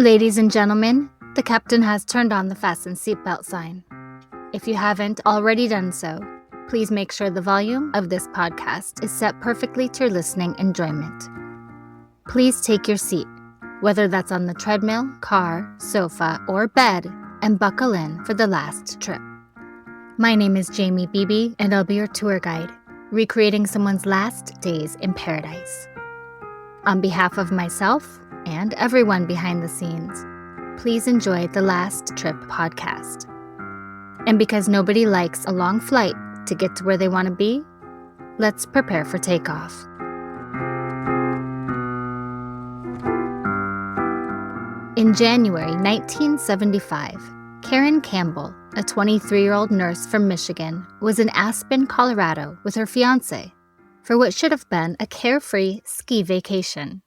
Ladies and gentlemen, the captain has turned on the fasten seatbelt sign. If you haven't already done so, please make sure the volume of this podcast is set perfectly to your listening enjoyment. Please take your seat, whether that's on the treadmill, car, sofa, or bed, and buckle in for the last trip. My name is Jamie Beebe, and I'll be your tour guide, recreating someone's last days in paradise. On behalf of myself and everyone behind the scenes, please enjoy the Last Trip podcast. And because nobody likes a long flight to get to where they want to be, let's prepare for takeoff. In January 1975, Caryn Campbell, a 23-year-old nurse from Michigan, was in Aspen, Colorado with her fiancé for what should have been a carefree ski vacation.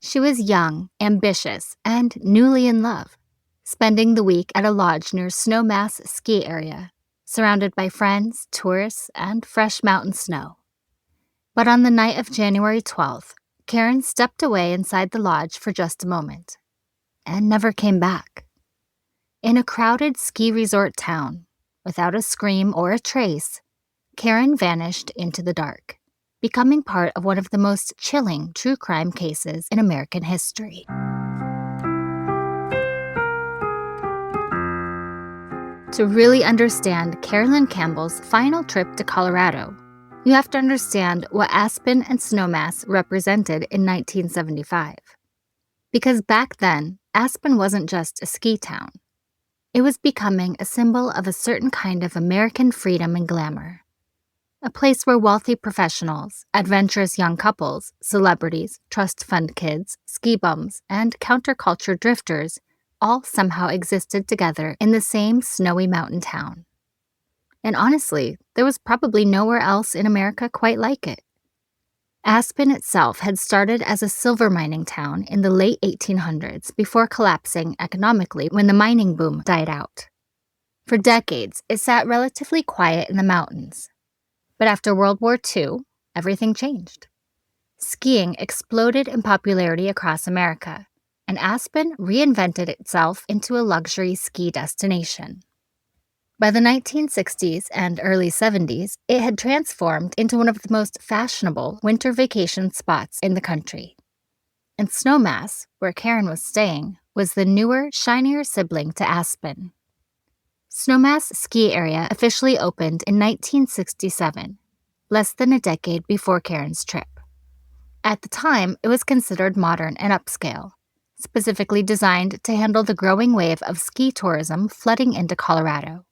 She was young, ambitious, and newly in love, spending the week at a lodge near Snowmass Ski Area, surrounded by friends, tourists, and fresh mountain snow. But on the night of January 12th, Caryn stepped away inside the lodge for just a moment, and never came back. In a crowded ski resort town, without a scream or a trace, Caryn vanished into the dark, becoming part of one of the most chilling true crime cases in American history. To really understand Caryn Campbell's final trip to Colorado, you have to understand what Aspen and Snowmass represented in 1975. Because back then, Aspen wasn't just a ski town. It was becoming a symbol of a certain kind of American freedom and glamour. A place where wealthy professionals, adventurous young couples, celebrities, trust fund kids, ski bums, and counterculture drifters all somehow existed together in the same snowy mountain town. And honestly, there was probably nowhere else in America quite like it. Aspen itself had started as a silver mining town in the late 1800s before collapsing economically when the mining boom died out. For decades, it sat relatively quiet in the mountains. But after World War II, everything changed. Skiing exploded in popularity across America, and Aspen reinvented itself into a luxury ski destination. By the 1960s and early 70s, it had transformed into one of the most fashionable winter vacation spots in the country. And Snowmass, where Caryn was staying, was the newer, shinier sibling to Aspen. Snowmass Ski Area officially opened in 1967, less than a decade before Caryn's trip. At the time, it was considered modern and upscale, specifically designed to handle the growing wave of ski tourism flooding into Colorado.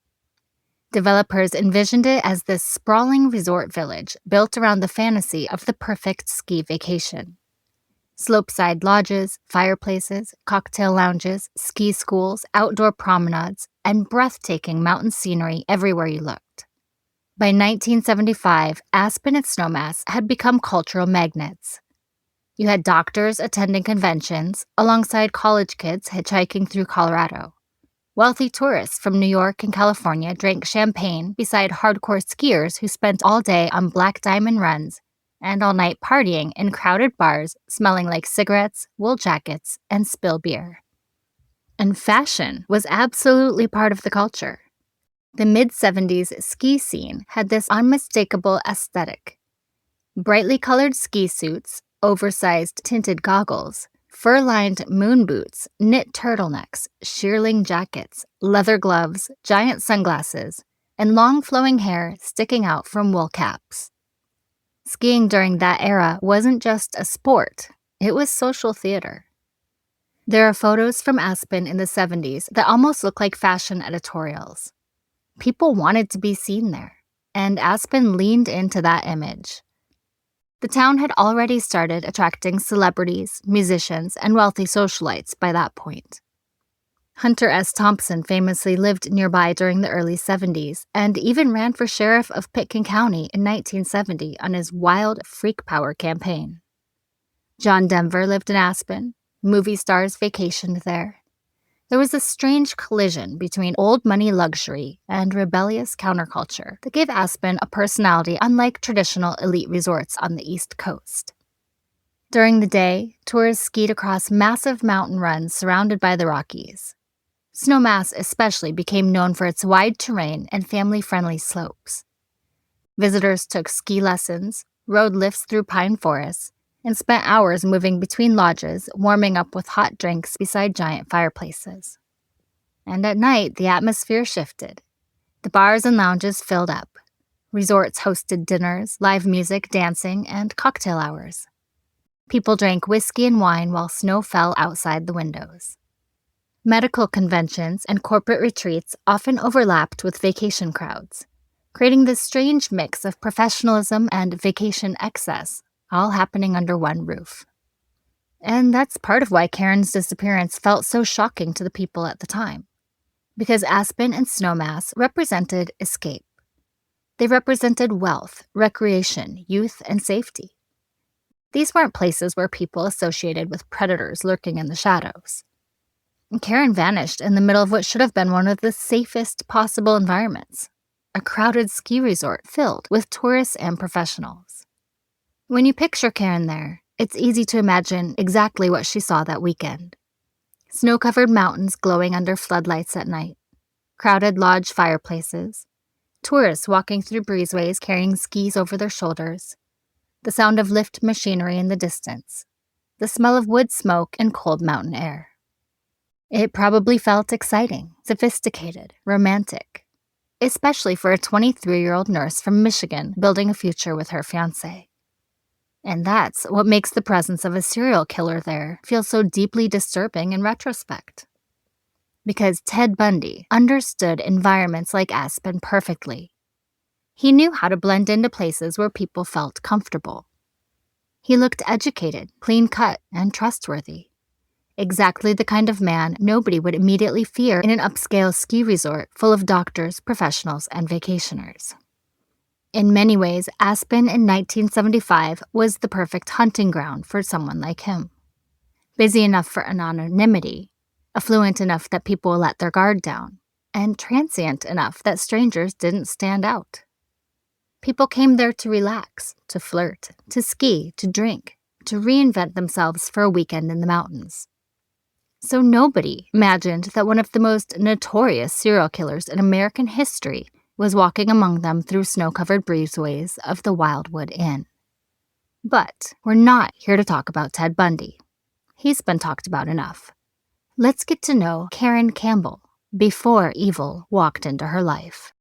Developers envisioned it as this sprawling resort village built around the fantasy of the perfect ski vacation. Slopeside lodges, fireplaces, cocktail lounges, ski schools, outdoor promenades, and breathtaking mountain scenery everywhere you looked. By 1975, Aspen and Snowmass had become cultural magnets. You had doctors attending conventions alongside college kids hitchhiking through Colorado. Wealthy tourists from New York and California drank champagne beside hardcore skiers who spent all day on black diamond runs and all night partying in crowded bars smelling like cigarettes, wool jackets, and spill beer. And fashion was absolutely part of the culture. The mid-70s ski scene had this unmistakable aesthetic. Brightly colored ski suits, oversized tinted goggles, fur-lined moon boots, knit turtlenecks, shearling jackets, leather gloves, giant sunglasses, and long flowing hair sticking out from wool caps. Skiing during that era wasn't just a sport, it was social theater. There are photos from Aspen in the 70s that almost look like fashion editorials. People wanted to be seen there, and Aspen leaned into that image. The town had already started attracting celebrities, musicians, and wealthy socialites by that point. Hunter S. Thompson famously lived nearby during the early 70s and even ran for sheriff of Pitkin County in 1970 on his wild freak power campaign. John Denver lived in Aspen. Movie stars vacationed there. There was a strange collision between old money luxury and rebellious counterculture that gave Aspen a personality unlike traditional elite resorts on the East Coast. During the day, tourists skied across massive mountain runs surrounded by the Rockies. Snowmass especially became known for its wide terrain and family-friendly slopes. Visitors took ski lessons, rode lifts through pine forests, and spent hours moving between lodges, warming up with hot drinks beside giant fireplaces. And at night, the atmosphere shifted. The bars and lounges filled up. Resorts hosted dinners, live music, dancing, and cocktail hours. People drank whiskey and wine while snow fell outside the windows. Medical conventions and corporate retreats often overlapped with vacation crowds, creating this strange mix of professionalism and vacation excess, all happening under one roof. And that's part of why Caryn's disappearance felt so shocking to the people at the time, because Aspen and Snowmass represented escape. They represented wealth, recreation, youth, and safety. These weren't places where people associated with predators lurking in the shadows. Caryn vanished in the middle of what should have been one of the safest possible environments, a crowded ski resort filled with tourists and professionals. When you picture Caryn there, it's easy to imagine exactly what she saw that weekend. Snow-covered mountains glowing under floodlights at night, crowded lodge fireplaces, tourists walking through breezeways carrying skis over their shoulders, the sound of lift machinery in the distance, the smell of wood smoke and cold mountain air. It probably felt exciting, sophisticated, romantic, especially for a 23-year-old nurse from Michigan building a future with her fiancé. And that's what makes the presence of a serial killer there feel so deeply disturbing in retrospect. Because Ted Bundy understood environments like Aspen perfectly. He knew how to blend into places where people felt comfortable. He looked educated, clean-cut, and trustworthy. Exactly the kind of man nobody would immediately fear in an upscale ski resort full of doctors, professionals, and vacationers. In many ways, Aspen in 1975 was the perfect hunting ground for someone like him. Busy enough for anonymity, affluent enough that people let their guard down, and transient enough that strangers didn't stand out. People came there to relax, to flirt, to ski, to drink, to reinvent themselves for a weekend in the mountains. So nobody imagined that one of the most notorious serial killers in American history was walking among them through snow-covered breezeways of the Wildwood Inn. But we're not here to talk about Ted Bundy. He's been talked about enough. Let's get to know Caryn Campbell before evil walked into her life.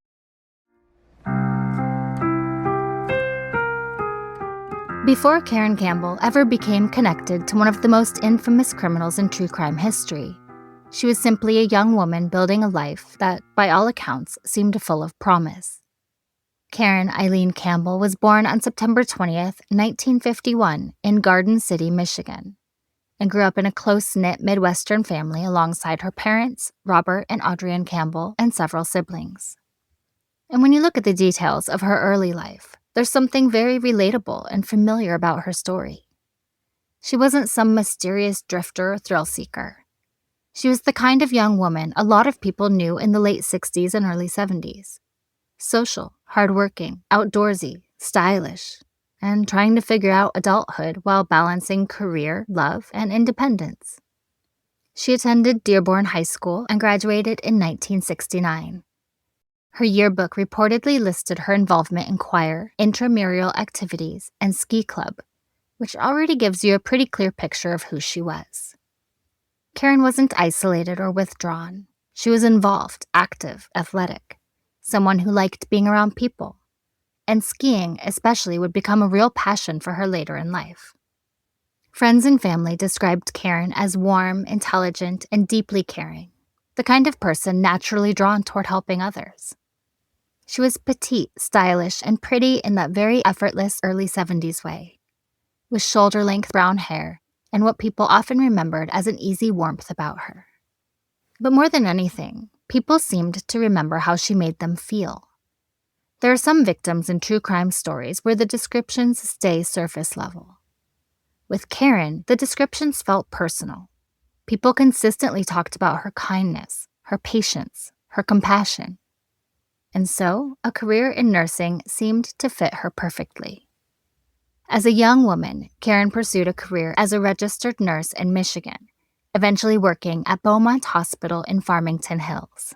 Before Caryn Campbell ever became connected to one of the most infamous criminals in true crime history, she was simply a young woman building a life that, by all accounts, seemed full of promise. Caryn Eileen Campbell was born on September 20th, 1951, in Garden City, Michigan, and grew up in a close-knit Midwestern family alongside her parents, Robert and Audrienne Campbell, and several siblings. And when you look at the details of her early life, there's something very relatable and familiar about her story. She wasn't some mysterious drifter or thrill-seeker. She was the kind of young woman a lot of people knew in the late 60s and early 70s. Social, hardworking, outdoorsy, stylish, and trying to figure out adulthood while balancing career, love, and independence. She attended Dearborn High School and graduated in 1969. Her yearbook reportedly listed her involvement in choir, intramural activities, and ski club, which already gives you a pretty clear picture of who she was. Caryn wasn't isolated or withdrawn. She was involved, active, athletic, someone who liked being around people. And skiing, especially, would become a real passion for her later in life. Friends and family described Caryn as warm, intelligent, and deeply caring, the kind of person naturally drawn toward helping others. She was petite, stylish, and pretty in that very effortless early 70s way, with shoulder-length brown hair and what people often remembered as an easy warmth about her. But more than anything, people seemed to remember how she made them feel. There are some victims in true crime stories where the descriptions stay surface level. With Caryn, the descriptions felt personal. People consistently talked about her kindness, her patience, her compassion. And so, a career in nursing seemed to fit her perfectly. As a young woman, Caryn pursued a career as a registered nurse in Michigan, eventually working at Beaumont Hospital in Farmington Hills.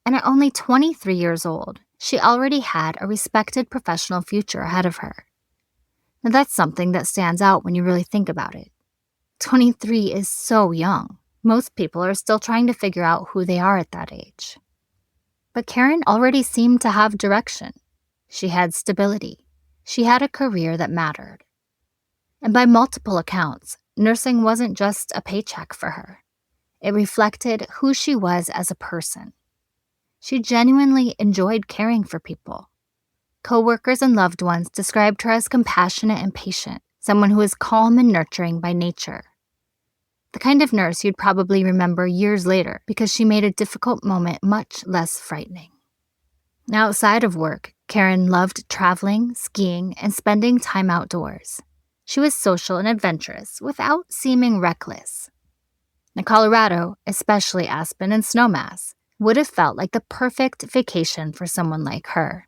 And at only 23 years old, she already had a respected professional future ahead of her. Now that's something that stands out when you really think about it. 23 is so young. Most people are still trying to figure out who they are at that age. But Caryn already seemed to have direction. She had stability. She had a career that mattered. And by multiple accounts, nursing wasn't just a paycheck for her. It reflected who she was as a person. She genuinely enjoyed caring for people. Coworkers and loved ones described her as compassionate and patient, someone who is calm and nurturing by nature. The kind of nurse you'd probably remember years later because she made a difficult moment much less frightening. Now, outside of work, Caryn loved traveling, skiing, and spending time outdoors. She was social and adventurous without seeming reckless. Now, Colorado, especially Aspen and Snowmass, would have felt like the perfect vacation for someone like her.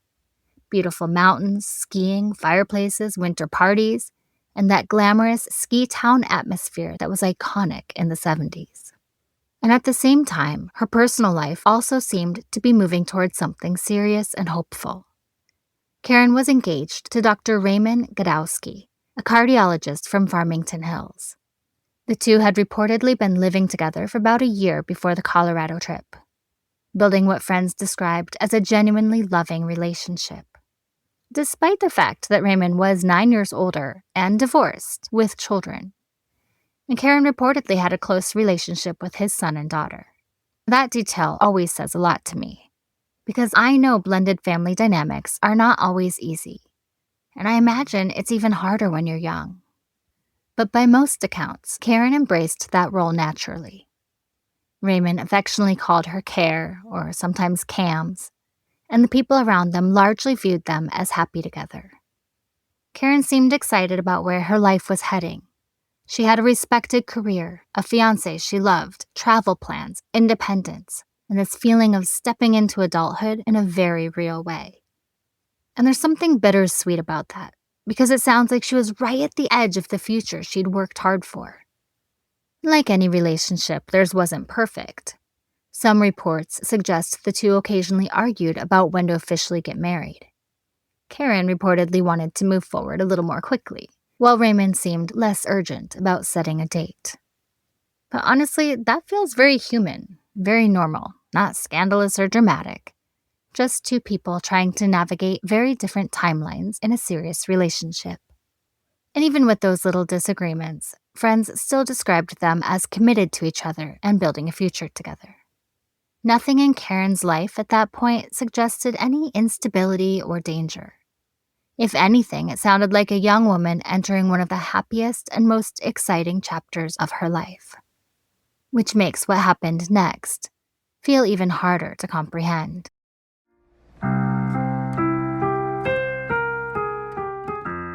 Beautiful mountains, skiing, fireplaces, winter parties, and that glamorous ski town atmosphere that was iconic in the 70s. And at the same time, her personal life also seemed to be moving towards something serious and hopeful. Caryn was engaged to Dr. Raymond Gadowski, a cardiologist from Farmington Hills. The two had reportedly been living together for about a year before the Colorado trip, building what friends described as a genuinely loving relationship. Despite the fact that Raymond was 9 years older and divorced with children, and Caryn reportedly had a close relationship with his son and daughter. That detail always says a lot to me, because I know blended family dynamics are not always easy, and I imagine it's even harder when you're young. But by most accounts, Caryn embraced that role naturally. Raymond affectionately called her Care, or sometimes Cams, and the people around them largely viewed them as happy together. Caryn seemed excited about where her life was heading. She had a respected career, a fiancé she loved, travel plans, independence, and this feeling of stepping into adulthood in a very real way. And there's something bittersweet about that, because it sounds like she was right at the edge of the future she'd worked hard for. Like any relationship, theirs wasn't perfect. Some reports suggest the two occasionally argued about when to officially get married. Caryn reportedly wanted to move forward a little more quickly, while Raymond seemed less urgent about setting a date. But honestly, that feels very human, very normal, not scandalous or dramatic. Just two people trying to navigate very different timelines in a serious relationship. And even with those little disagreements, friends still described them as committed to each other and building a future together. Nothing in Caryn's life at that point suggested any instability or danger. If anything, it sounded like a young woman entering one of the happiest and most exciting chapters of her life. Which makes what happened next feel even harder to comprehend.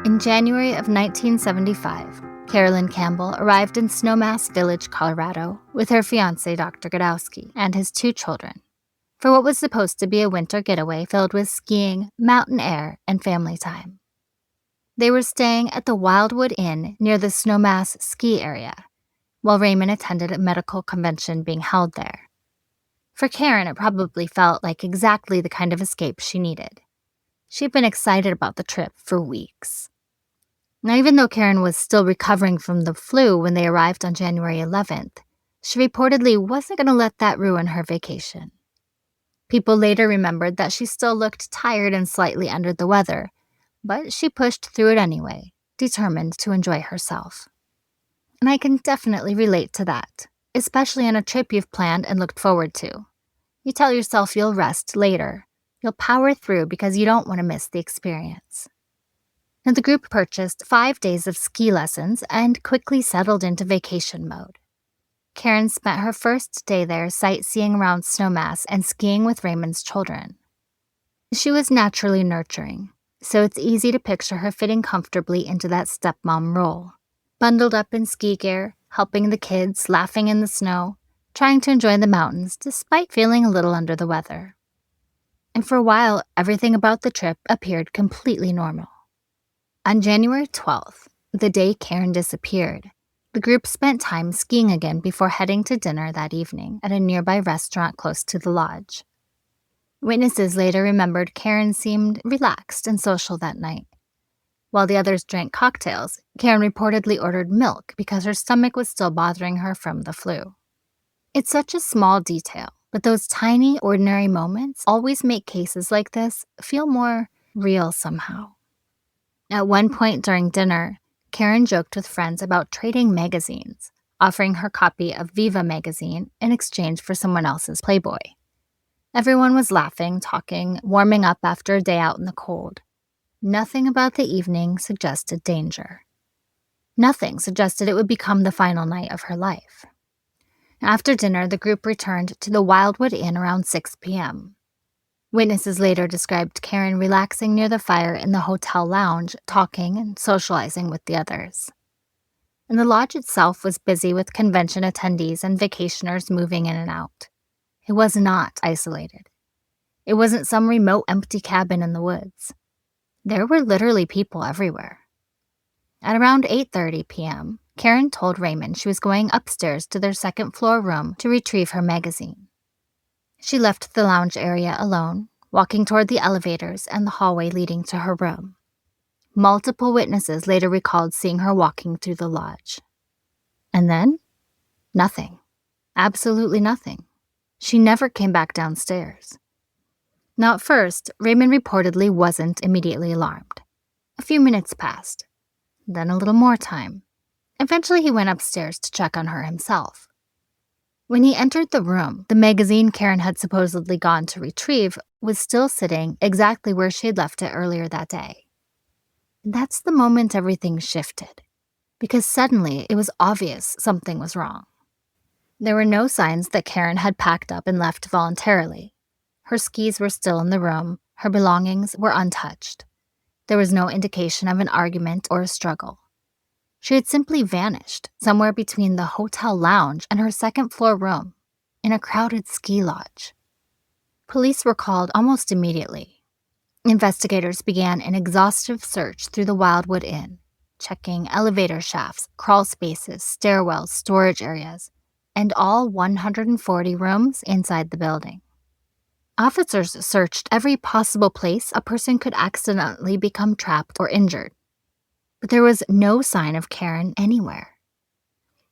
In January of 1975, Caryn Campbell arrived in Snowmass Village, Colorado, with her fiancé, Dr. Gadowski, and his 2 children, for what was supposed to be a winter getaway filled with skiing, mountain air, and family time. They were staying at the Wildwood Inn near the Snowmass Ski Area, while Raymond attended a medical convention being held there. For Caryn, it probably felt like exactly the kind of escape she needed. She'd been excited about the trip for weeks. Now, even though Caryn was still recovering from the flu when they arrived on January 11th, she reportedly wasn't going to let that ruin her vacation. People later remembered that she still looked tired and slightly under the weather, but she pushed through it anyway, determined to enjoy herself. And I can definitely relate to that, especially on a trip you've planned and looked forward to. You tell yourself you'll rest later. You'll power through because you don't want to miss the experience. And the group purchased 5 days of ski lessons and quickly settled into vacation mode. Caryn spent her first day there sightseeing around Snowmass and skiing with Raymond's children. She was naturally nurturing, so it's easy to picture her fitting comfortably into that stepmom role. Bundled up in ski gear, helping the kids, laughing in the snow, trying to enjoy the mountains despite feeling a little under the weather. And for a while, everything about the trip appeared completely normal. On January 12th, the day Caryn disappeared, the group spent time skiing again before heading to dinner that evening at a nearby restaurant close to the lodge. Witnesses later remembered Caryn seemed relaxed and social that night. While the others drank cocktails, Caryn reportedly ordered milk because her stomach was still bothering her from the flu. It's such a small detail, but those tiny, ordinary moments always make cases like this feel more real somehow. At one point during dinner, Caryn joked with friends about trading magazines, offering her copy of Viva magazine in exchange for someone else's Playboy. Everyone was laughing, talking, warming up after a day out in the cold. Nothing about the evening suggested danger. Nothing suggested it would become the final night of her life. After dinner, the group returned to the Wildwood Inn around 6 p.m. Witnesses later described Caryn relaxing near the fire in the hotel lounge, talking and socializing with the others. And the lodge itself was busy with convention attendees and vacationers moving in and out. It was not isolated. It wasn't some remote empty cabin in the woods. There were literally people everywhere. At around 8:30 p.m., Caryn told Raymond she was going upstairs to their second-floor room to retrieve her magazine. She left the lounge area alone, walking toward the elevators and the hallway leading to her room. Multiple witnesses later recalled seeing her walking through the lodge. And then, nothing. Absolutely nothing. She never came back downstairs. Now at first, Raymond reportedly wasn't immediately alarmed. A few minutes passed. Then a little more time. Eventually he went upstairs to check on her himself. When he entered the room, the magazine Caryn had supposedly gone to retrieve was still sitting exactly where she had left it earlier that day. And that's the moment everything shifted, because suddenly it was obvious something was wrong. There were no signs that Caryn had packed up and left voluntarily. Her skis were still in the room, her belongings were untouched. There was no indication of an argument or a struggle. She had simply vanished somewhere between the hotel lounge and her second-floor room, in a crowded ski lodge. Police were called almost immediately. Investigators began an exhaustive search through the Wildwood Inn, checking elevator shafts, crawl spaces, stairwells, storage areas, and all 140 rooms inside the building. Officers searched every possible place a person could accidentally become trapped or injured. But there was no sign of Caryn anywhere.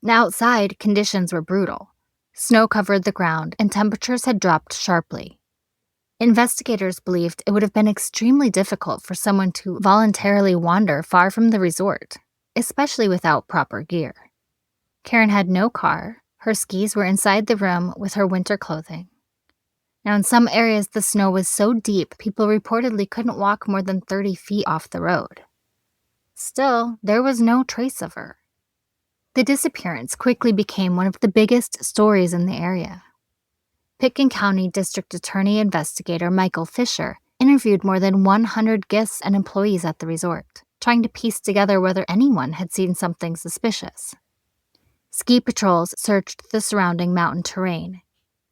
Now outside, conditions were brutal. Snow covered the ground and temperatures had dropped sharply. Investigators believed it would have been extremely difficult for someone to voluntarily wander far from the resort, especially without proper gear. Caryn had no car. Her skis were inside the room with her winter clothing. Now, in some areas, the snow was so deep, people reportedly couldn't walk more than 30 feet off the road. Still, there was no trace of her. The disappearance quickly became one of the biggest stories in the area. Pitkin County District Attorney Investigator Michael Fisher interviewed more than 100 guests and employees at the resort, trying to piece together whether anyone had seen something suspicious. Ski patrols searched the surrounding mountain terrain.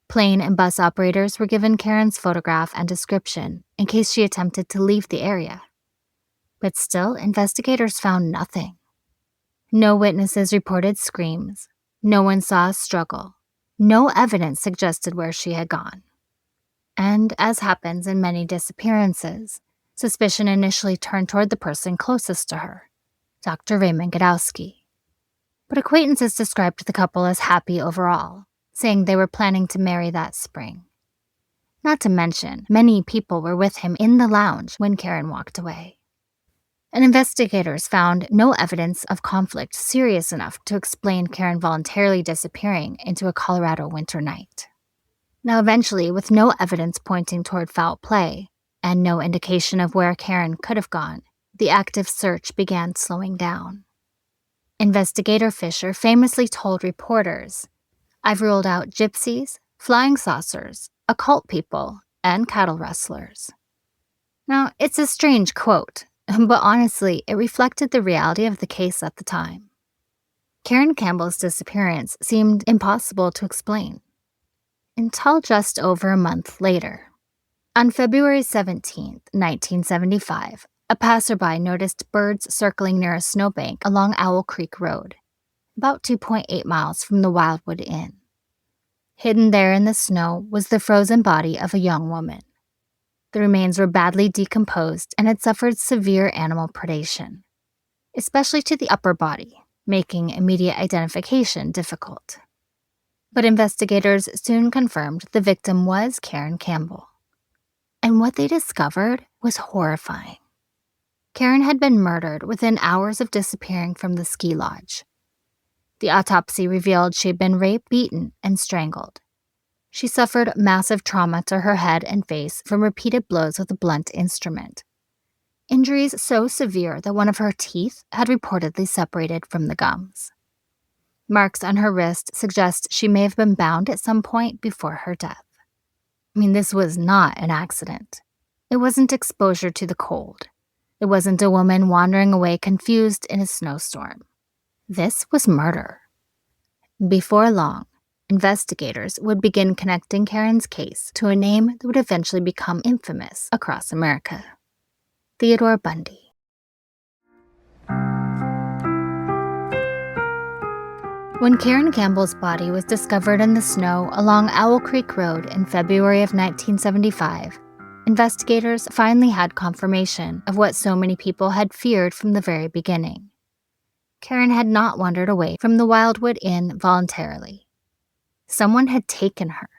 Plane and bus operators were given Caryn's photograph and description in case she attempted to leave the area. But still, investigators found nothing. No witnesses reported screams. No one saw a struggle. No evidence suggested where she had gone. And as happens in many disappearances, suspicion initially turned toward the person closest to her, Dr. Raymond Godowski. But acquaintances described the couple as happy overall, saying they were planning to marry that spring. Not to mention, many people were with him in the lounge when Caryn walked away. And investigators found no evidence of conflict serious enough to explain Caryn voluntarily disappearing into a Colorado winter night. Now eventually, with no evidence pointing toward foul play, and no indication of where Caryn could have gone, the active search began slowing down. Investigator Fisher famously told reporters, "I've ruled out gypsies, flying saucers, occult people, and cattle rustlers." Now, it's a strange quote, but honestly, it reflected the reality of the case at the time. Caryn Campbell's disappearance seemed impossible to explain, until just over a month later. On February 17, 1975, A passerby noticed birds circling near a snowbank along Owl Creek Road, about 2.8 miles from the Wildwood Inn. Hidden there in the snow was the frozen body of a young woman. The remains were badly decomposed and had suffered severe animal predation, especially to the upper body, making immediate identification difficult. But investigators soon confirmed the victim was Caryn Campbell. And what they discovered was horrifying. Caryn had been murdered within hours of disappearing from the ski lodge. The autopsy revealed she had been raped, beaten, and strangled. She suffered massive trauma to her head and face from repeated blows with a blunt instrument. Injuries so severe that one of her teeth had reportedly separated from the gums. Marks on her wrist suggest she may have been bound at some point before her death. This was not an accident. It wasn't exposure to the cold. It wasn't a woman wandering away confused in a snowstorm. This was murder. Before long, investigators would begin connecting Caryn's case to a name that would eventually become infamous across America: Theodore Bundy. When Caryn Campbell's body was discovered in the snow along Owl Creek Road in February of 1975, investigators finally had confirmation of what so many people had feared from the very beginning. Caryn had not wandered away from the Wildwood Inn voluntarily. Someone had taken her,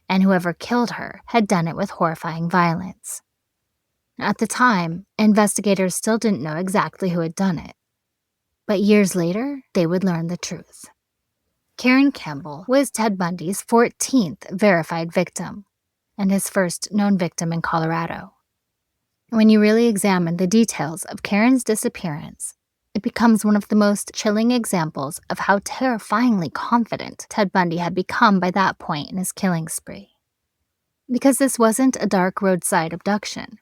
and whoever killed her had done it with horrifying violence. At the time, investigators still didn't know exactly who had done it. But years later, they would learn the truth. Caryn Campbell was Ted Bundy's 14th verified victim, and his first known victim in Colorado. When you really examine the details of Caryn's disappearance, it becomes one of the most chilling examples of how terrifyingly confident Ted Bundy had become by that point in his killing spree. Because this wasn't a dark roadside abduction.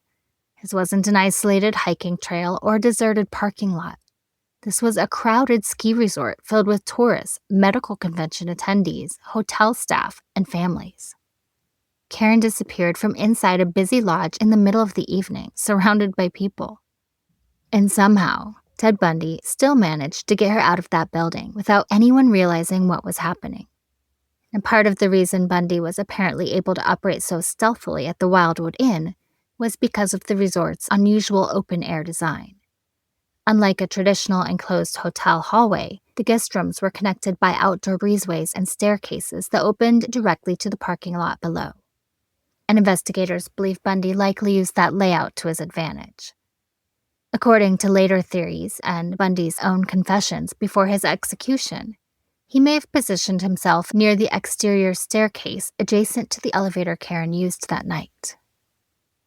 This wasn't an isolated hiking trail or a deserted parking lot. This was a crowded ski resort filled with tourists, medical convention attendees, hotel staff, and families. Caryn disappeared from inside a busy lodge in the middle of the evening, surrounded by people. And somehow, Ted Bundy still managed to get her out of that building without anyone realizing what was happening. And part of the reason Bundy was apparently able to operate so stealthily at the Wildwood Inn was because of the resort's unusual open-air design. Unlike a traditional enclosed hotel hallway, the guest rooms were connected by outdoor breezeways and staircases that opened directly to the parking lot below. And investigators believe Bundy likely used that layout to his advantage. According to later theories and Bundy's own confessions before his execution, he may have positioned himself near the exterior staircase adjacent to the elevator Caryn used that night.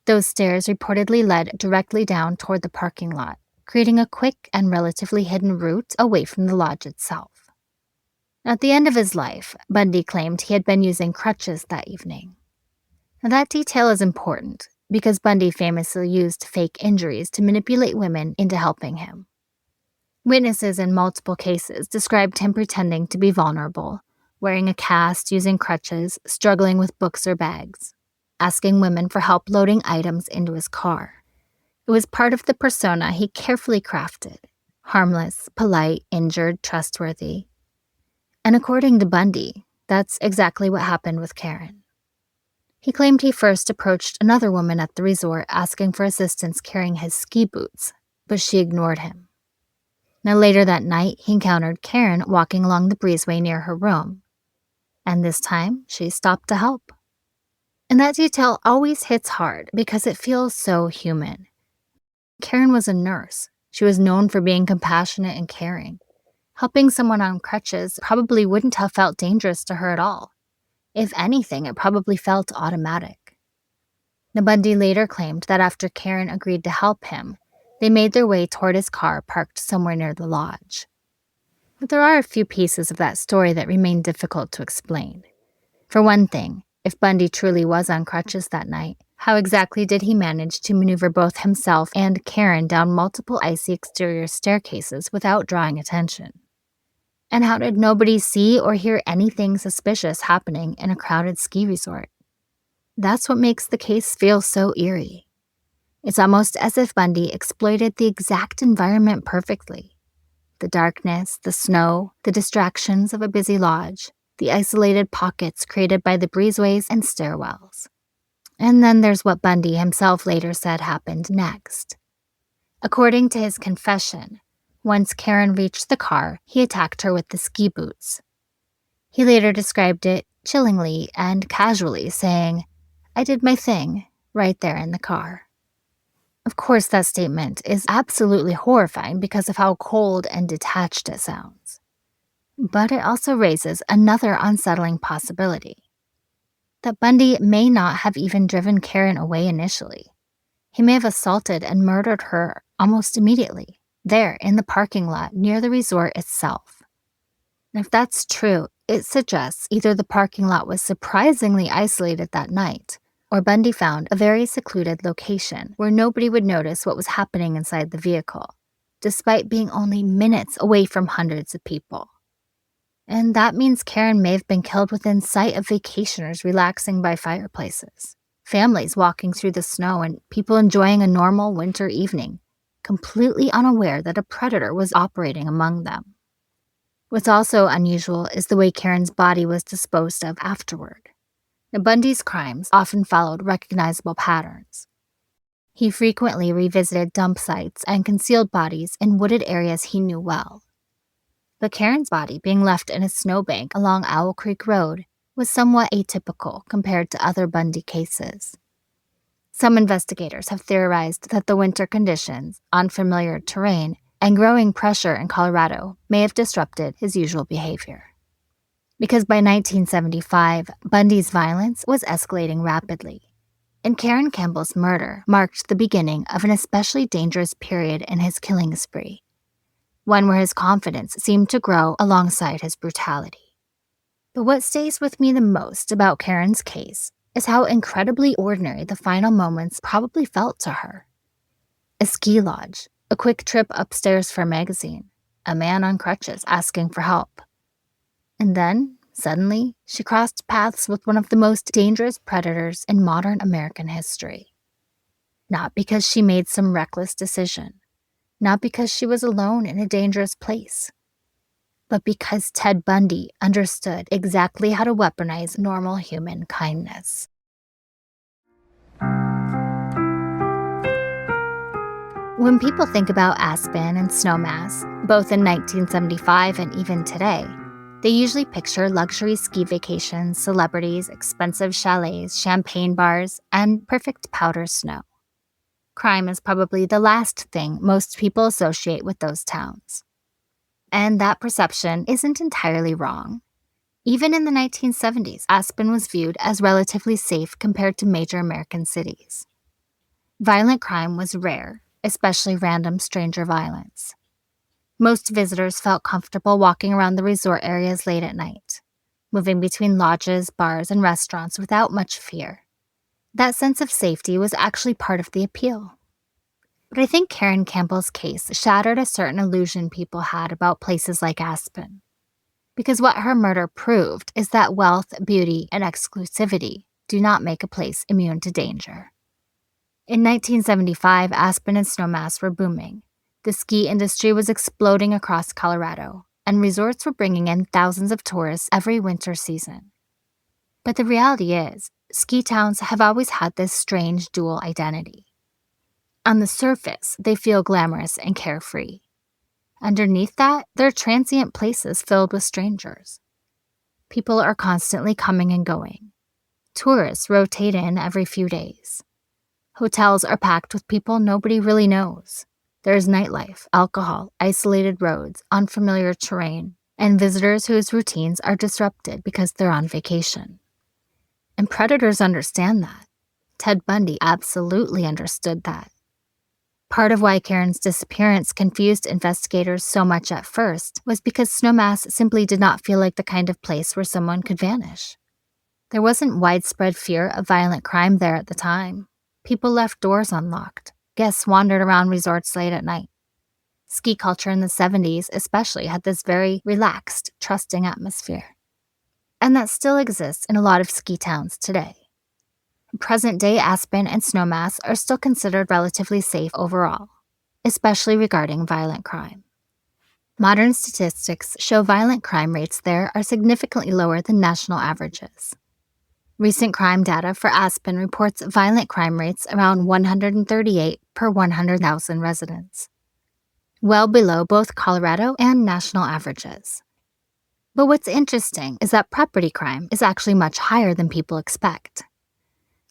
Those stairs reportedly led directly down toward the parking lot, creating a quick and relatively hidden route away from the lodge itself. At the end of his life, Bundy claimed he had been using crutches that evening. Now, that detail is important because Bundy famously used fake injuries to manipulate women into helping him. Witnesses in multiple cases described him pretending to be vulnerable, wearing a cast, using crutches, struggling with books or bags, asking women for help loading items into his car. It was part of the persona he carefully crafted: harmless, polite, injured, trustworthy. And according to Bundy, that's exactly what happened with Caryn. He claimed he first approached another woman at the resort asking for assistance carrying his ski boots, but she ignored him. Now later that night, he encountered Caryn walking along the breezeway near her room. And this time, she stopped to help. And that detail always hits hard because it feels so human. Caryn was a nurse. She was known for being compassionate and caring. Helping someone on crutches probably wouldn't have felt dangerous to her at all. If anything, it probably felt automatic. Now, Bundy later claimed that after Caryn agreed to help him, they made their way toward his car parked somewhere near the lodge. But there are a few pieces of that story that remain difficult to explain. For one thing, if Bundy truly was on crutches that night, how exactly did he manage to maneuver both himself and Caryn down multiple icy exterior staircases without drawing attention? And how did nobody see or hear anything suspicious happening in a crowded ski resort? That's what makes the case feel so eerie. It's almost as if Bundy exploited the exact environment perfectly. The darkness, the snow, the distractions of a busy lodge, the isolated pockets created by the breezeways and stairwells. And then there's what Bundy himself later said happened next. According to his confession, once Caryn reached the car, he attacked her with the ski boots. He later described it chillingly and casually, saying, "I did my thing right there in the car." Of course, that statement is absolutely horrifying because of how cold and detached it sounds. But it also raises another unsettling possibility: that Bundy may not have even driven Caryn away initially. He may have assaulted and murdered her almost immediately, there in the parking lot near the resort itself. And if that's true, it suggests either the parking lot was surprisingly isolated that night, or Bundy found a very secluded location where nobody would notice what was happening inside the vehicle, despite being only minutes away from hundreds of people. And that means Caryn may have been killed within sight of vacationers relaxing by fireplaces, families walking through the snow, and people enjoying a normal winter evening, completely unaware that a predator was operating among them. What's also unusual is the way Caryn's body was disposed of afterward. Now, Bundy's crimes often followed recognizable patterns. He frequently revisited dump sites and concealed bodies in wooded areas he knew well. But Caryn's body being left in a snowbank along Owl Creek Road was somewhat atypical compared to other Bundy cases. Some investigators have theorized that the winter conditions, unfamiliar terrain, and growing pressure in Colorado may have disrupted his usual behavior. Because by 1975, Bundy's violence was escalating rapidly, and Caryn Campbell's murder marked the beginning of an especially dangerous period in his killing spree, one where his confidence seemed to grow alongside his brutality. But what stays with me the most about Caryn's case is how incredibly ordinary the final moments probably felt to her. A ski lodge, a quick trip upstairs for a magazine, a man on crutches asking for help. And then, suddenly, she crossed paths with one of the most dangerous predators in modern American history. Not because she made some reckless decision, not because she was alone in a dangerous place, but because Ted Bundy understood exactly how to weaponize normal human kindness. When people think about Aspen and Snowmass, both in 1975 and even today, they usually picture luxury ski vacations, celebrities, expensive chalets, champagne bars, and perfect powder snow. Crime is probably the last thing most people associate with those towns. And that perception isn't entirely wrong. Even in the 1970s, Aspen was viewed as relatively safe compared to major American cities. Violent crime was rare, especially random stranger violence. Most visitors felt comfortable walking around the resort areas late at night, moving between lodges, bars, and restaurants without much fear. That sense of safety was actually part of the appeal. But I think Caryn Campbell's case shattered a certain illusion people had about places like Aspen. Because what her murder proved is that wealth, beauty, and exclusivity do not make a place immune to danger. In 1975, Aspen and Snowmass were booming. The ski industry was exploding across Colorado, and resorts were bringing in thousands of tourists every winter season. But the reality is, ski towns have always had this strange dual identity. On the surface, they feel glamorous and carefree. Underneath that, they're transient places filled with strangers. People are constantly coming and going. Tourists rotate in every few days. Hotels are packed with people nobody really knows. There's nightlife, alcohol, isolated roads, unfamiliar terrain, and visitors whose routines are disrupted because they're on vacation. And predators understand that. Ted Bundy absolutely understood that. Part of why Caryn's disappearance confused investigators so much at first was because Snowmass simply did not feel like the kind of place where someone could vanish. There wasn't widespread fear of violent crime there at the time. People left doors unlocked. Guests wandered around resorts late at night. Ski culture in the 70s especially had this very relaxed, trusting atmosphere. And that still exists in a lot of ski towns today. Present-day Aspen and Snowmass are still considered relatively safe overall, especially regarding violent crime. Modern statistics show violent crime rates there are significantly lower than national averages. Recent crime data for Aspen reports violent crime rates around 138 per 100,000 residents, well below both Colorado and national averages. But what's interesting is that property crime is actually much higher than people expect.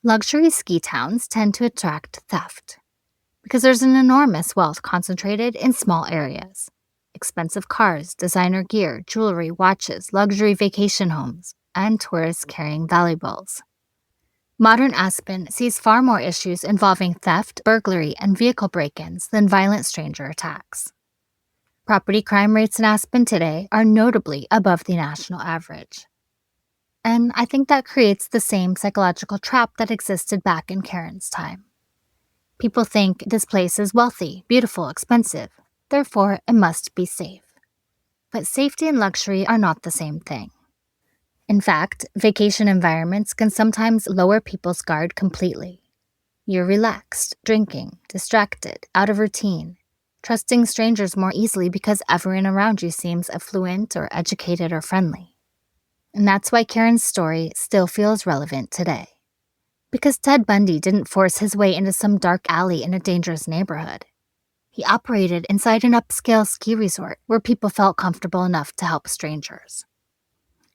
Luxury ski towns tend to attract theft because there's an enormous wealth concentrated in small areas. Expensive cars, designer gear, jewelry, watches, luxury vacation homes, and tourists carrying valuables. Modern Aspen sees far more issues involving theft, burglary, and vehicle break-ins than violent stranger attacks. Property crime rates in Aspen today are notably above the national average. And I think that creates the same psychological trap that existed back in Caryn's time. People think this place is wealthy, beautiful, expensive, therefore it must be safe. But safety and luxury are not the same thing. In fact, vacation environments can sometimes lower people's guard completely. You're relaxed, drinking, distracted, out of routine, trusting strangers more easily because everyone around you seems affluent or educated or friendly. And that's why Caryn's story still feels relevant today. Because Ted Bundy didn't force his way into some dark alley in a dangerous neighborhood. He operated inside an upscale ski resort where people felt comfortable enough to help strangers.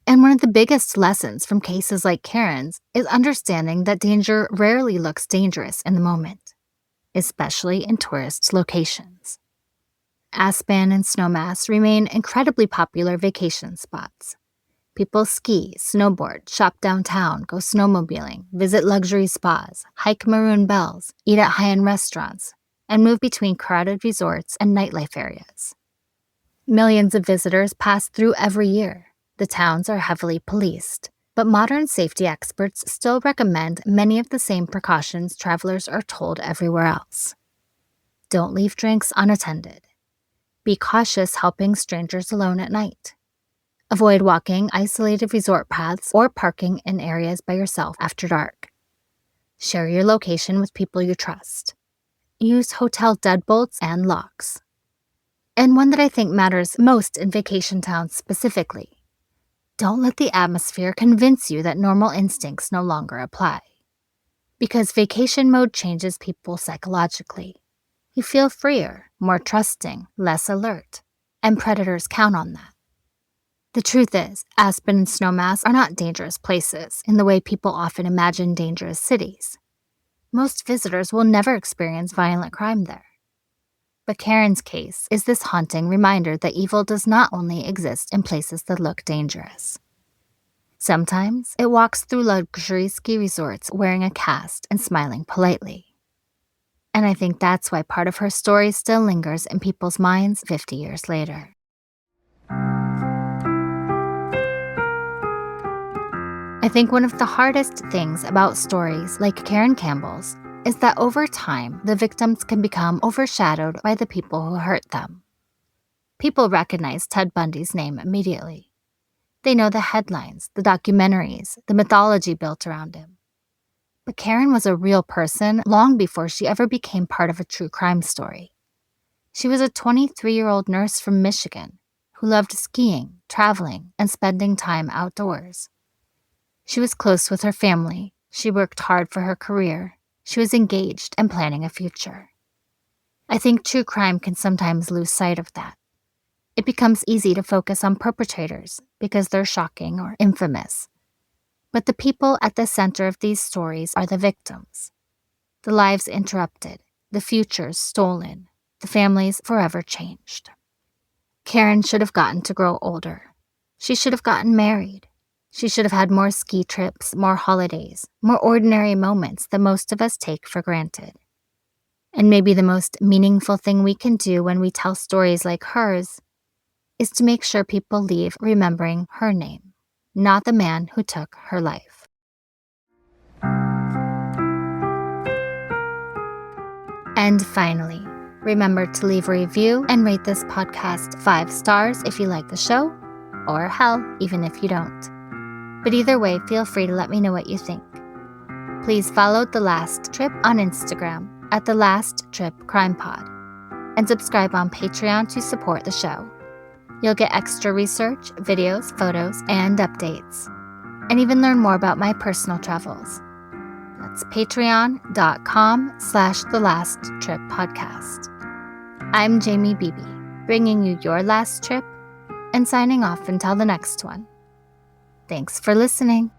And one of the biggest lessons from cases like Caryn's is understanding that danger rarely looks dangerous in the moment, especially in tourist locations. Aspen and Snowmass remain incredibly popular vacation spots. People ski, snowboard, shop downtown, go snowmobiling, visit luxury spas, hike Maroon Bells, eat at high-end restaurants, and move between crowded resorts and nightlife areas. Millions of visitors pass through every year. The towns are heavily policed, but modern safety experts still recommend many of the same precautions travelers are told everywhere else. Don't leave drinks unattended. Be cautious helping strangers alone at night. Avoid walking isolated resort paths or parking in areas by yourself after dark. Share your location with people you trust. Use hotel deadbolts and locks. And one that I think matters most in vacation towns specifically. Don't let the atmosphere convince you that normal instincts no longer apply. Because vacation mode changes people psychologically. You feel freer, more trusting, less alert, and predators count on that. The truth is, Aspen and Snowmass are not dangerous places in the way people often imagine dangerous cities. Most visitors will never experience violent crime there. But Caryn's case is this haunting reminder that evil does not only exist in places that look dangerous. Sometimes it walks through luxury ski resorts wearing a cast and smiling politely. And I think that's why part of her story still lingers in people's minds 50 years later. I think one of the hardest things about stories like Caryn Campbell's is that over time, the victims can become overshadowed by the people who hurt them. People recognize Ted Bundy's name immediately. They know the headlines, the documentaries, the mythology built around him. But Caryn was a real person long before she ever became part of a true crime story. She was a 23-year-old nurse from Michigan who loved skiing, traveling, and spending time outdoors. She was close with her family. She worked hard for her career. She was engaged and planning a future. I think true crime can sometimes lose sight of that. It becomes easy to focus on perpetrators because they're shocking or infamous. But the people at the center of these stories are the victims. The lives interrupted, the futures stolen, the families forever changed. Caryn should have gotten to grow older. She should have gotten married. She should have had more ski trips, more holidays, more ordinary moments that most of us take for granted. And maybe the most meaningful thing we can do when we tell stories like hers is to make sure people leave remembering her name, not the man who took her life. And finally, remember to leave a review and rate this podcast 5 stars if you like the show, or hell, even if you don't. But either way, feel free to let me know what you think. please follow The Last Trip on Instagram at The Last Trip Crime Pod and subscribe on Patreon to support the show. You'll get extra research, videos, photos, and updates, and even learn more about my personal travels. That's patreon.com/The Last Trip Podcast. I'm Jamie Beebe, bringing you your last trip and signing off until the next one. Thanks for listening.